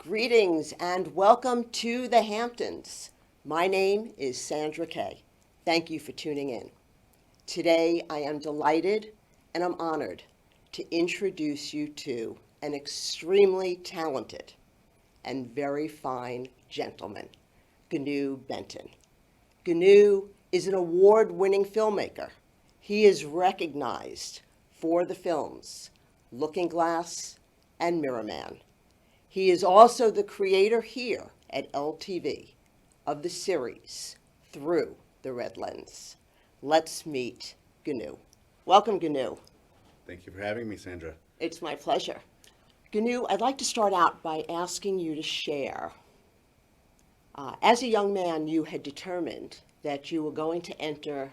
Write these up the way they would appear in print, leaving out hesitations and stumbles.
Greetings and welcome to the Hamptons. My name is Sandra K. Thank you for tuning in. Today I am delighted and I'm honored to introduce you to an extremely talented and very fine gentleman, Ginew Benton. Ginew is an award-winning filmmaker. He is recognized for the films Looking Glass and Mirror Man. He is also the creator here at LTV of the series Through the Red Lens. Let's meet Ginew. Welcome, Ginew. Thank you for having me, Sandra. It's my pleasure. Ginew, I'd like to start out by asking you to share. As a young man, you had determined that you were going to enter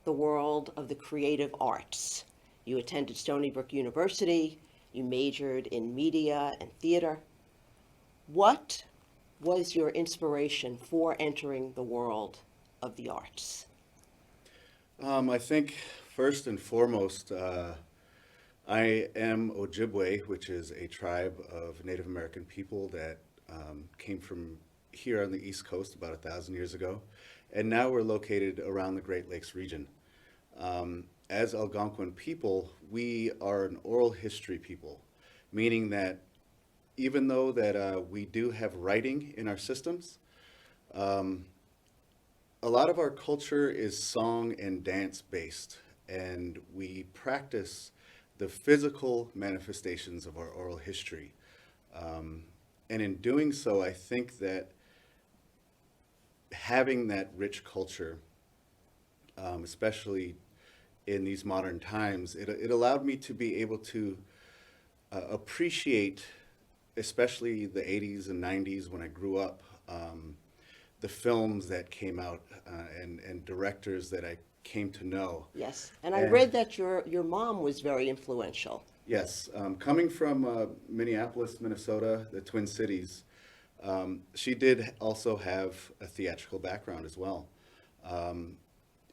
the world of the creative arts. You attended Stony Brook University, you majored in media and theater. What was your inspiration for entering the world of the arts? I think first and foremost, I am Ojibwe, which is a tribe of Native American people that came from here on the East Coast about 1,000 years ago, and now we're located around the Great Lakes region. As Algonquin people, we are an oral history people, meaning that even though that we do have writing in our systems, a lot of our culture is song and dance based, and we practice the physical manifestations of our oral history. And in doing so, I think that having that rich culture, especially in these modern times, it allowed me to be able to appreciate, especially the 80s and 90s when I grew up, the films that came out and directors that I came to know. Yes, and I read that your mom was very influential. Yes, coming from Minneapolis, Minnesota, the Twin Cities, she did also have a theatrical background as well.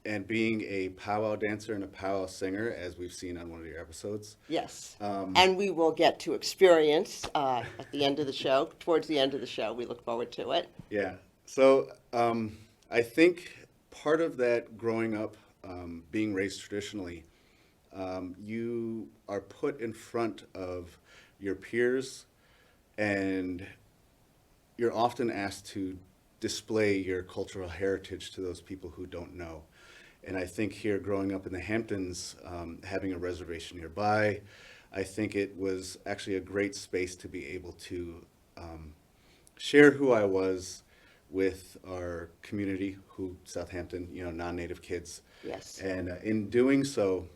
And being a powwow dancer and a powwow singer, as we've seen on one of your episodes. Yes, and we will get to experience at the end of the show, towards the end of the show. We look forward to it. Yeah, so I think part of that growing up, being raised traditionally, you are put in front of your peers and you're often asked to display your cultural heritage to those people who don't know. And I think here, growing up in the Hamptons, having a reservation nearby, I think it was actually a great space to be able to share who I was with our community, Southampton, non-native kids. Yes. And in doing so,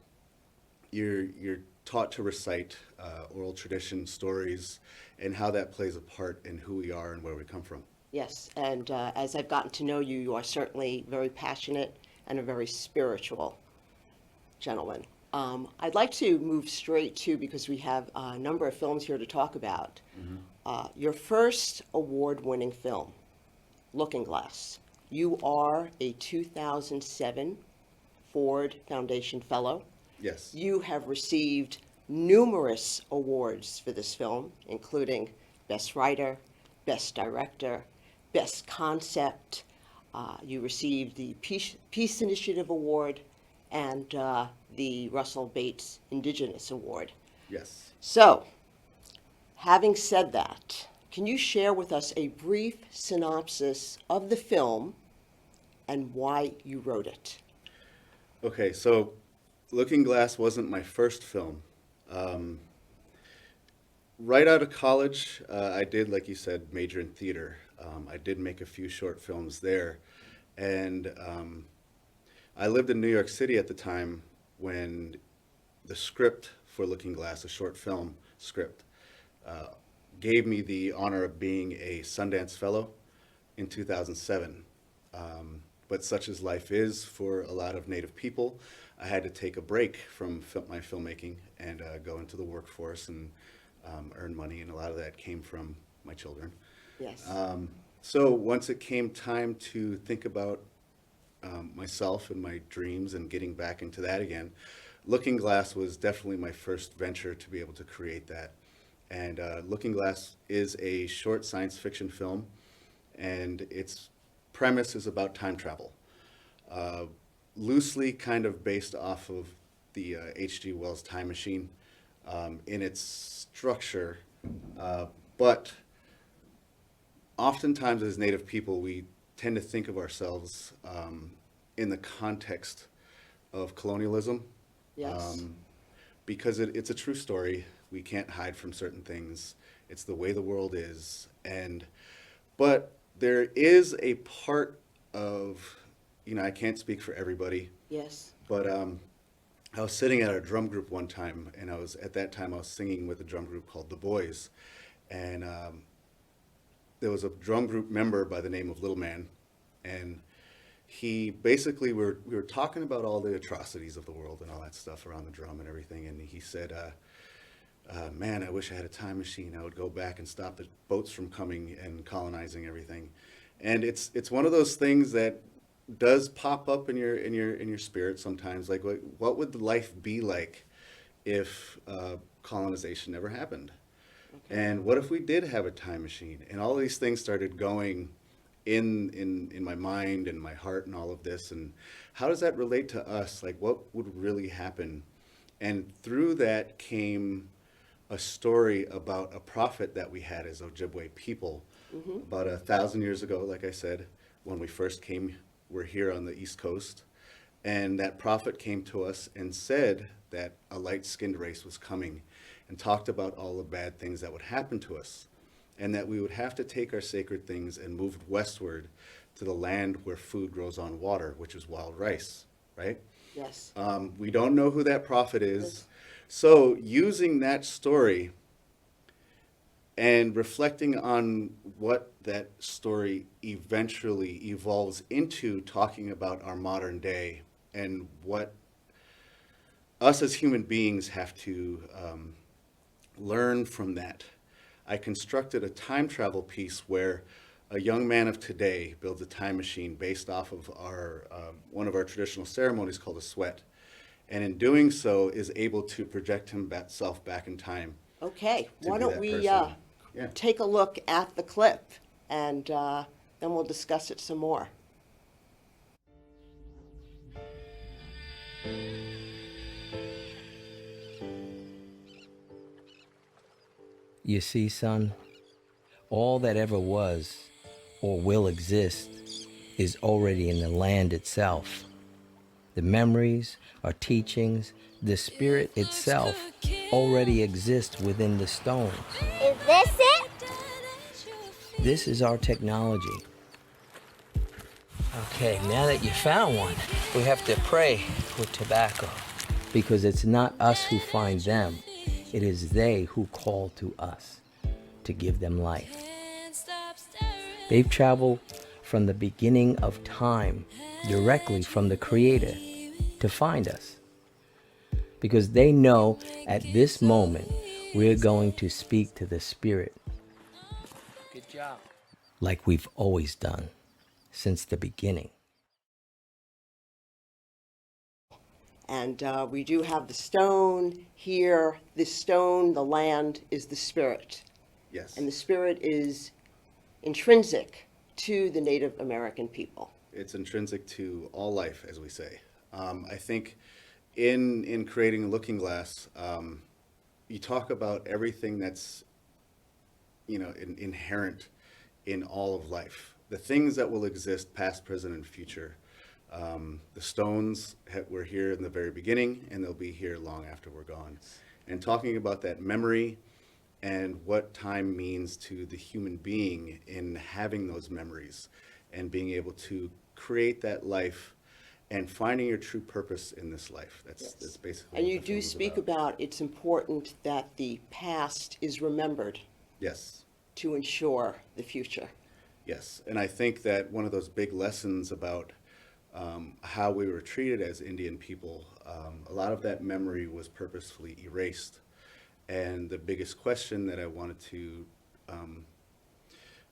you're taught to recite oral tradition stories and how that plays a part in who we are and where we come from. Yes, and as I've gotten to know you, you are certainly very passionate and a very spiritual gentleman. I'd like to move straight to, because we have a number of films here to talk about, your first award-winning film, Looking Glass. You are a 2007 Ford Foundation Fellow. Yes. You have received numerous awards for this film, including Best Writer, Best Director, Best Concept. You received the Peace Initiative Award and the Russell Bates Indigenous Award. Yes. So, having said that, can you share with us a brief synopsis of the film and why you wrote it? Okay, so Looking Glass wasn't my first film. Right out of college, I did, like you said, major in theater. I did make a few short films there. And I lived in New York City at the time when the script for Looking Glass, a short film script, gave me the honor of being a Sundance Fellow in 2007. But such as life is for a lot of Native people, I had to take a break from my filmmaking and go into the workforce and earn money, and a lot of that came from my children. Yes. So once it came time to think about myself and my dreams and getting back into that again, Looking Glass was definitely my first venture to be able to create that. And Looking Glass is a short science fiction film, and its premise is about time travel, uh, loosely kind of based off of the H.G. Wells Time Machine in its structure, but oftentimes as Native people, we tend to think of ourselves in the context of colonialism. Yes. Because it's a true story. We can't hide from certain things. It's the way the world is. But there is a part of, I can't speak for everybody, Yes. but I was sitting at a drum group one time, and at that time I was singing with a drum group called The Boys. And there was a drum group member by the name of Little Man, and he basically, we were talking about all the atrocities of the world and all that stuff around the drum and everything, and he said, man, I wish I had a time machine. I would go back and stop the boats from coming and colonizing everything. And it's one of those things that does pop up in your spirit sometimes. Like, what would life be like if colonization never happened? Okay. And what if we did have a time machine? And all these things started going in my mind and my heart and all of this. And how does that relate to us? Like, what would really happen? And through that came a story about a prophet that we had as Ojibwe people about 1,000 years ago, like I said, when we first came. We're here on the East Coast. And that prophet came to us and said that a light-skinned race was coming, and talked about all the bad things that would happen to us, and that we would have to take our sacred things and move westward to the land where food grows on water, which is wild rice, right? Yes. We don't know who that prophet is. So using that story and reflecting on what that story eventually evolves into, talking about our modern day and what us as human beings have to learn from that. I constructed a time travel piece where a young man of today builds a time machine based off of one of our traditional ceremonies called a sweat, and in doing so is able to project himself back in time. Okay. To Why be don't that we person. Yeah. take a look at the clip, and then we'll discuss it some more. You see, son, all that ever was or will exist is already in the land itself. The memories, our teachings, the spirit itself already exists within the stones. Is this it? This is our technology. Okay, now that you found one, we have to pray with tobacco. Because it's not us who find them, it is they who call to us to give them life. They've traveled from the beginning of time, directly from the Creator, to find us. Because they know at this moment we're going to speak to the Spirit. Good job. Like we've always done, since the beginning. And we do have the stone here. The stone, the land, is the spirit. Yes. And the spirit is intrinsic to the Native American people. It's intrinsic to all life, as we say. I think in creating Looking Glass, you talk about everything that's inherent in all of life. The things that will exist, past, present, and future. The stones were here in the very beginning, and they'll be here long after we're gone. And talking about that memory and what time means to the human being in having those memories and being able to create that life and finding your true purpose in this life. That's basically And what you the do film is speak about it's important that the past is remembered Yes. to ensure the future. Yes, and I think that one of those big lessons about how we were treated as Indian people, a lot of that memory was purposefully erased. And the biggest question that I wanted to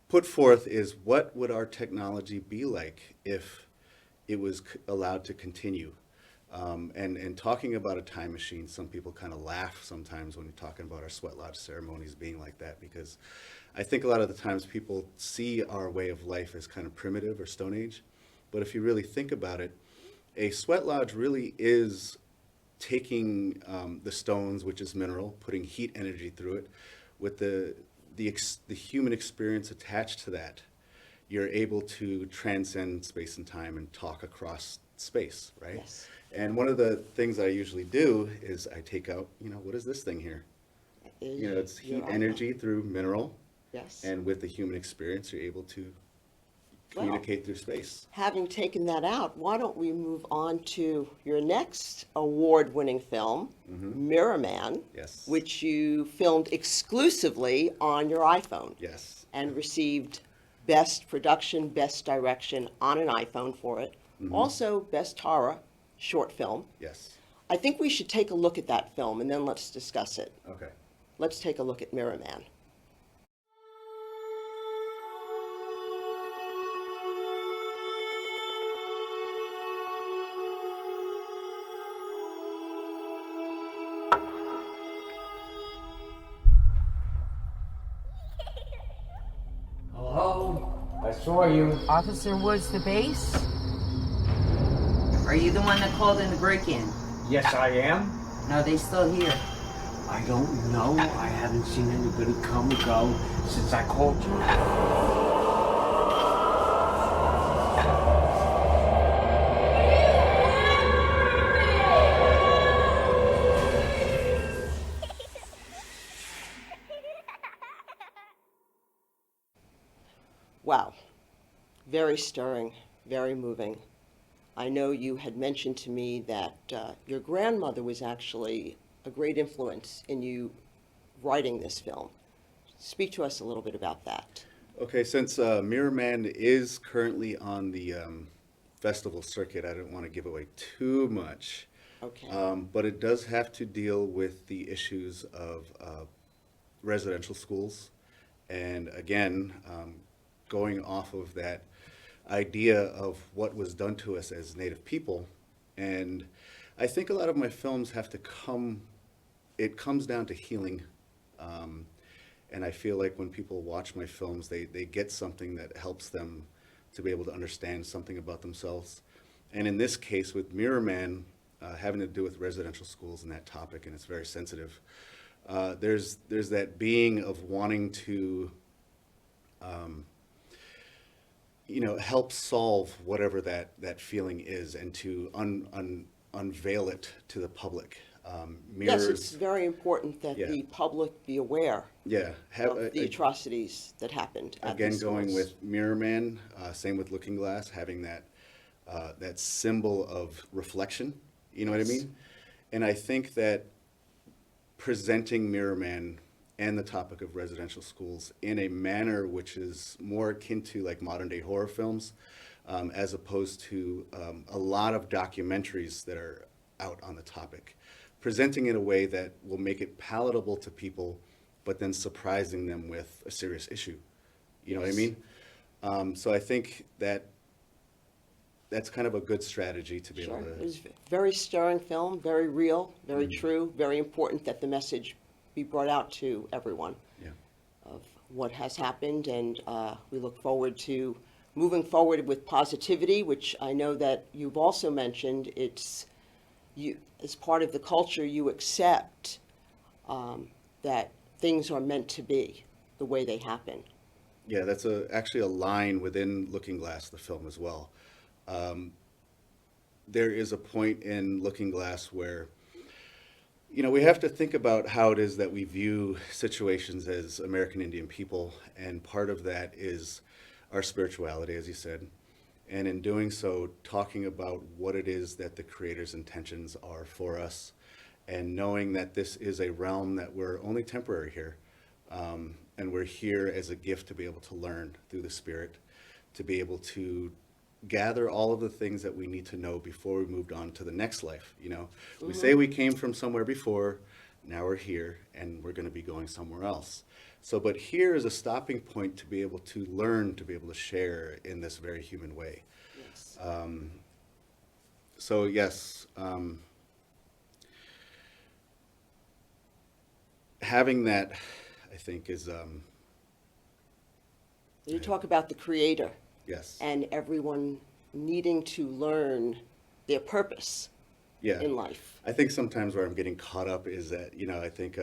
put forth is, what would our technology be like if it was allowed to continue? And talking about a time machine, some people kind of laugh sometimes when you're talking about our sweat lodge ceremonies being like that, because I think a lot of the times people see our way of life as kind of primitive or Stone Age. But if you really think about it, a sweat lodge really is taking the stones, which is mineral, putting heat energy through it, with the human experience attached to that. You're able to transcend space and time and talk across space, right? Yes. And one of the things I usually do is I take out, what is this thing here? It's heat Your energy through mineral, Yes. and with the human experience, you're able to communicate through space. Having taken that out, why don't we move on to your next award-winning film, Mirror Man, Yes. which you filmed exclusively on your iPhone Yes. and received Best Production, Best Direction on an iPhone for it. Also, Best Horror Short Film. Yes. I think we should take a look at that film and then let's discuss it. Okay. Let's take a look at Mirror Man. Hello? I saw you. Officer Woods, the base? Are you the one that called in the break-in? Yes, I am. No, they still here. I don't know. I haven't seen anybody come or go since I called you. Wow. Very stirring, very moving. I know you had mentioned to me that your grandmother was actually a great influence in you writing this film. Speak to us a little bit about that. Okay, since Mirror Man is currently on the festival circuit, I don't want to give away too much. Okay. But it does have to deal with the issues of residential schools. And again, going off of that idea of what was done to us as Native people. And I think a lot of my films have to it comes down to healing. And I feel like when people watch my films, they get something that helps them to be able to understand something about themselves. And in this case with Mirror Man, having to do with residential schools and that topic, and it's very sensitive. There's that being of wanting to help solve whatever that feeling is, and to unveil it to the public. Yes, it's very important that Yeah. the public be aware Yeah. of the atrocities that happened at Again, these going schools. with Mirror Man, same with Looking Glass, having that symbol of reflection. You know what I mean? And I think that presenting Mirror Man and the topic of residential schools in a manner which is more akin to like modern day horror films, as opposed to a lot of documentaries that are out on the topic. Presenting it in a way that will make it palatable to people, but then surprising them with a serious issue. You know what I mean? So I think that's kind of a good strategy to be Sure. able It to. was a very stirring film, very real, very true, very important that the message be brought out to everyone Yeah. of what has happened, and we look forward to moving forward with positivity, which I know that you've also mentioned. It's you, as part of the culture, you accept that things are meant to be the way they happen. Yeah, that's actually a line within Looking Glass, the film as well. There is a point in Looking Glass where, we have to think about how it is that we view situations as American Indian people, and part of that is our spirituality, as you said. And in doing so, talking about what it is that the Creator's intentions are for us, and knowing that this is a realm that we're only temporary here. And we're here as a gift to be able to learn through the Spirit, to be able to gather all of the things that we need to know before we moved on to the next life. We say we came from somewhere before, now we're here, and we're going to be going somewhere else. So, but here is a stopping point to be able to learn, to be able to share in this very human way. Yes. So yes, having that, I think, is You talk about the creator yes, and everyone needing to learn their purpose yeah. in life. I think sometimes where I'm getting caught up is that, I think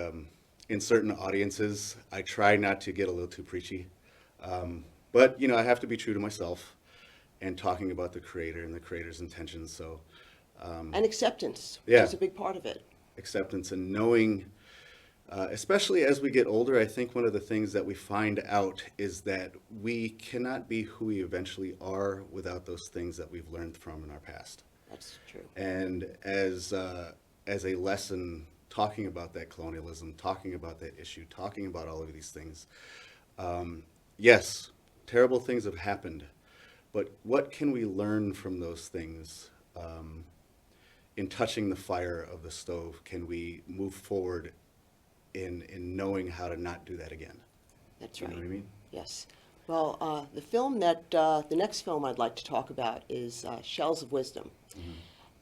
in certain audiences, I try not to get a little too preachy. But, I have to be true to myself and talking about the creator and the creator's intentions. So And acceptance, which Yeah. is a big part of it. acceptance and knowing, especially as we get older, I think one of the things that we find out is that we cannot be who we eventually are without those things that we've learned from in our past. That's true. And as a lesson, talking about that colonialism, talking about that issue, talking about all of these things, yes, terrible things have happened, but what can we learn from those things? In touching the fire of the stove, can we move forward in knowing how to not do that again? That's You right. know what I mean? Yes. Well, the next film I'd like to talk about is Shells of Wisdom.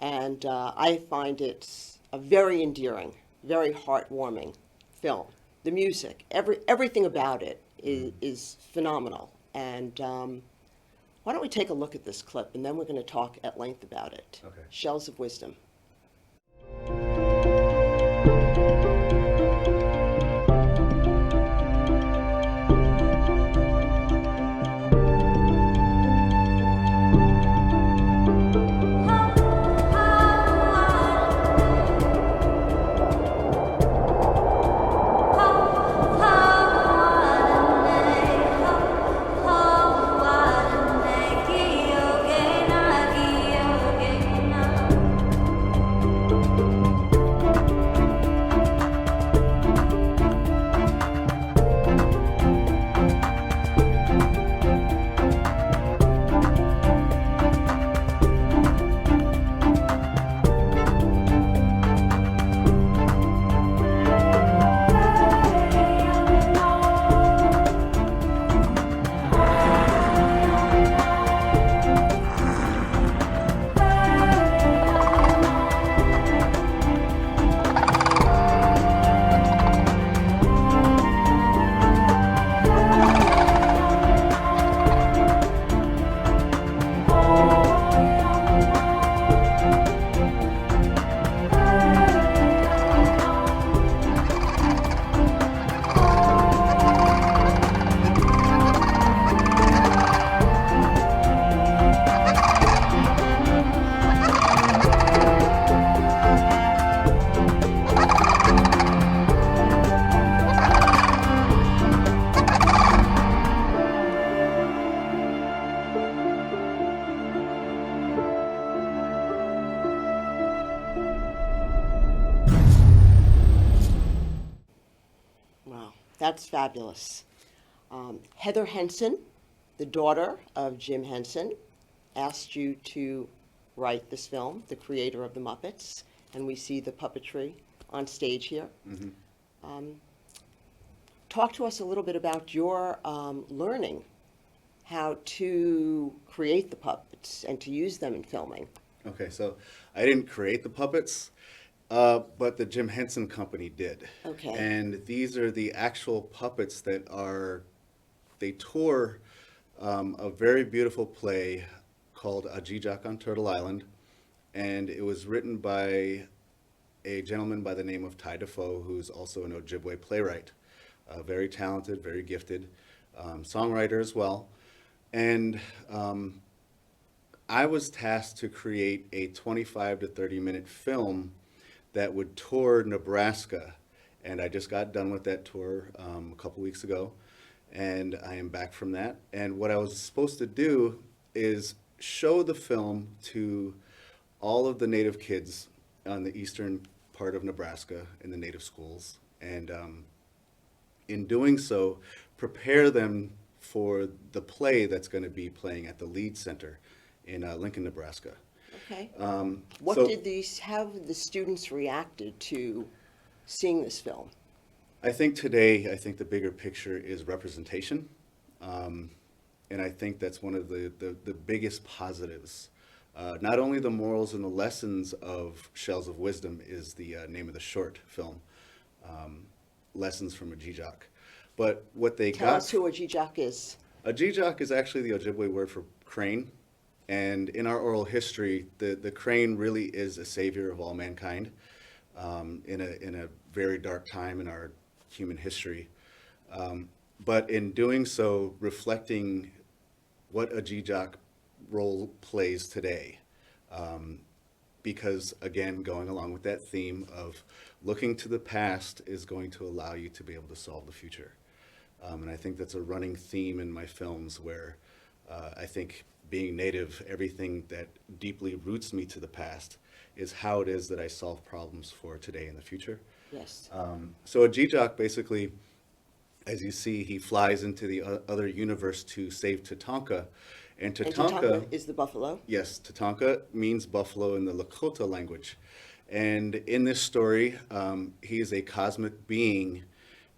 And I find it a very endearing, very heartwarming film. The music, everything about it is phenomenal. And why don't we take a look at this clip, and then we're going to talk at length about it. Okay. Shells of Wisdom. Wow, that's fabulous. Heather Henson, the daughter of Jim Henson, asked you to write this film, the creator of the Muppets, and we see the puppetry on stage here. Talk to us a little bit about your learning how to create the puppets and to use them in filming. Okay, so I didn't create the puppets, but the Jim Henson Company did. Okay. And these are the actual puppets they tore a very beautiful play called Ajijak on Turtle Island. And it was written by a gentleman by the name of Ty Defoe, who's also an Ojibwe playwright. Very talented, very gifted, songwriter as well. And I was tasked to create a 25 to 30-minute film that would tour Nebraska. And I just got done with that tour a couple weeks ago, and I am back from that. And what I was supposed to do is show the film to all of the Native kids on the eastern part of Nebraska in the Native schools. And in doing so, prepare them for the play that's going to be playing at the Lead Center in Lincoln, Nebraska. Okay. So- How have the students reacted to seeing this film? I think today, the bigger picture is representation. And I think that's one of the biggest positives Not only the morals and the lessons of Shells of Wisdom is the name of the short film, Lessons from a Jijak, but what they Tell got. us who a Jijak is. A Jijak is actually the Ojibwe word for crane. And in our oral history, the crane really is a savior of all mankind in a very dark time in our human history. But in doing so, reflecting what a Jijak role plays today. Because again, going along with that theme of looking to the past is going to allow you to be able to solve the future. And I think that's a running theme in my films where I think being Native, everything that deeply roots me to the past is how it is that I solve problems for today and the future. Yes. So a Jijak basically, as you see, he flies into the other universe to save Tatanka. And Tatanka is the buffalo. Yes, Tatanka means buffalo in the Lakota language. And in this story, he is a cosmic being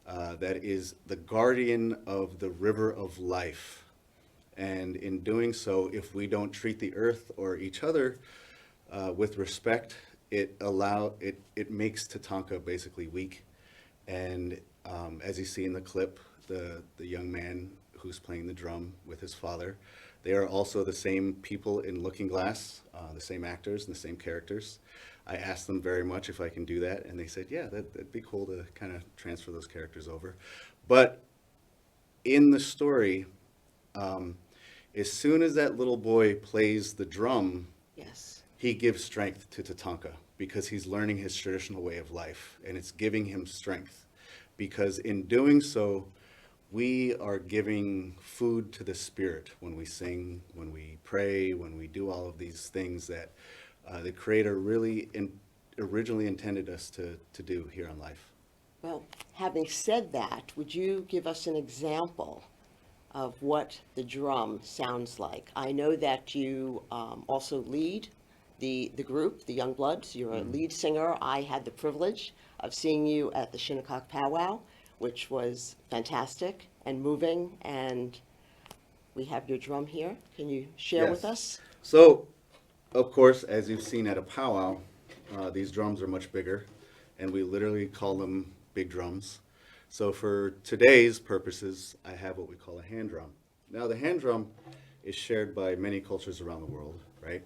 that is the guardian of the river of life. And in doing so, if we don't treat the earth or each other with respect, it makes Tatanka basically weak. And as you see in the clip, the young man who's playing the drum with his father, they are also the same people in Looking Glass, the same actors and the same characters. I asked them very much if I can do that, and they said, yeah, that'd be cool to kind of transfer those characters over. But in the story, as soon as that little boy plays the drum, Yes. he gives strength to Tatanka because he's learning his traditional way of life, and it's giving him strength. Because in doing so, we are giving food to the spirit when we sing, when we pray, when we do all of these things that the Creator really originally intended us to do here on life. Well, having said that, would you give us an example of what the drum sounds like? I know that you also lead the group, the Young Bloods. You're a lead singer. I had the privilege of seeing you at the Shinnecock Powwow, which was fantastic and moving, and we have your drum here. Can you share with Yes. us? So, of course, as you've seen at a powwow, these drums are much bigger, and we literally call them big drums. So for today's purposes, I have what we call a hand drum. Now, the hand drum is shared by many cultures around the world, right?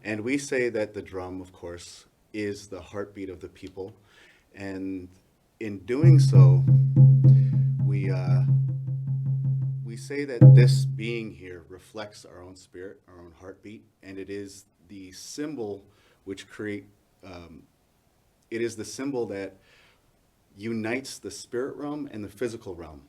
And we say that the drum, of course, is the heartbeat of the people. And in doing so, we say that this being here reflects our own spirit, our own heartbeat, and it is the symbol which it is the symbol that unites the spirit realm and the physical realm,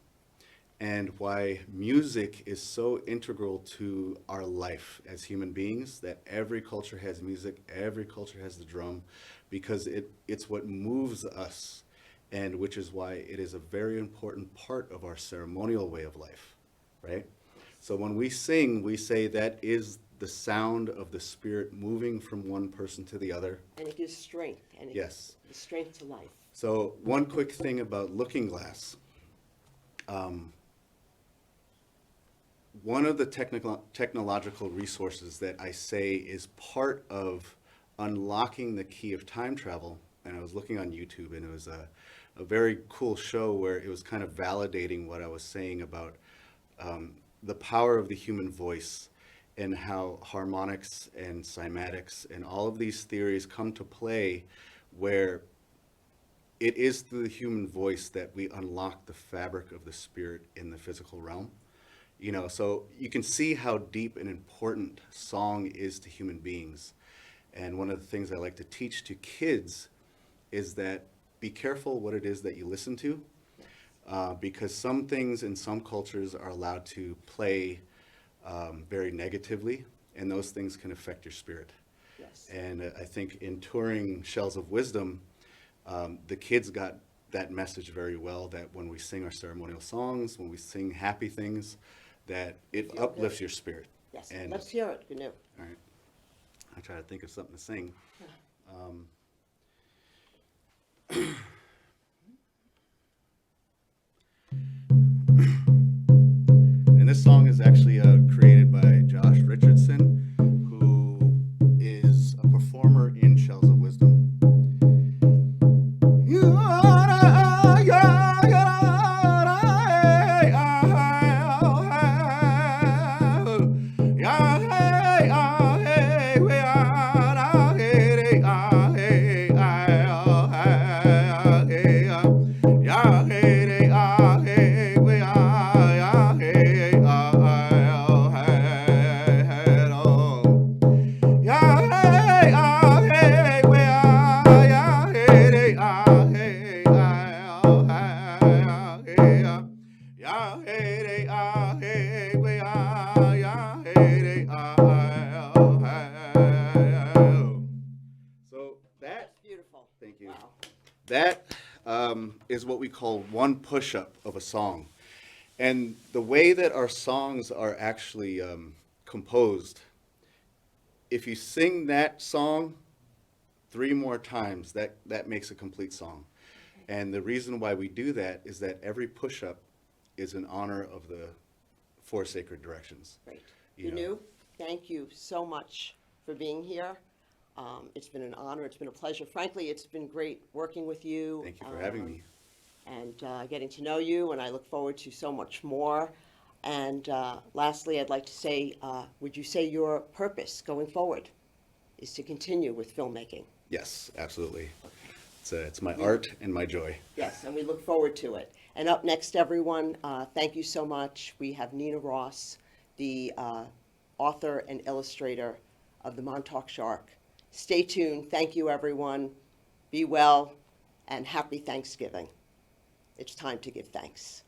and why music is so integral to our life as human beings, that every culture has music, every culture has the drum, because it's what moves us, and which is why it is a very important part of our ceremonial way of life, right? So when we sing, we say that is the sound of the spirit moving from one person to the other. And it gives strength, and it Yes. gives strength to life. So one quick thing about Looking Glass. One of the technological resources that I say is part of unlocking the key of time travel, and I was looking on YouTube, and it was a very cool show where it was kind of validating what I was saying about the power of the human voice and how harmonics and cymatics and all of these theories come to play, where it is through the human voice that we unlock the fabric of the spirit in the physical realm. You know, so you can see how deep and important song is to human beings. And one of the things I like to teach to kids is that be careful what it is that you listen to, because some things in some cultures are allowed to play very negatively, and those things can affect your spirit. Yes. And I think in touring Shells of Wisdom, the kids got that message very well, that when we sing our ceremonial songs, when we sing happy things, that it Feel uplifts good. your spirit. Yes, And, let's hear it, Ginew. all right, I try to think of something to sing. And this song is actually created by Josh Richardson, who is what we call one push-up of a song. And the way that our songs are actually composed, if you sing that song 3 more times, that makes a complete song. And the reason why we do that is that every push-up is in honor of the 4 sacred directions. Great. You know. Ginew, thank you so much for being here. It's been an honor. It's been a pleasure. Frankly, it's been great working with you. Thank you for having me. And getting to know you, and I look forward to so much more. And lastly, I'd like to say, would you say your purpose going forward is to continue with filmmaking? Yes, absolutely. It's my art and my joy. Yes, and we look forward to it. And up next, everyone, thank you so much. We have Nina Ross, the author and illustrator of The Montauk Shark. Stay tuned. Thank you, everyone. Be well, and happy Thanksgiving. It's time to give thanks.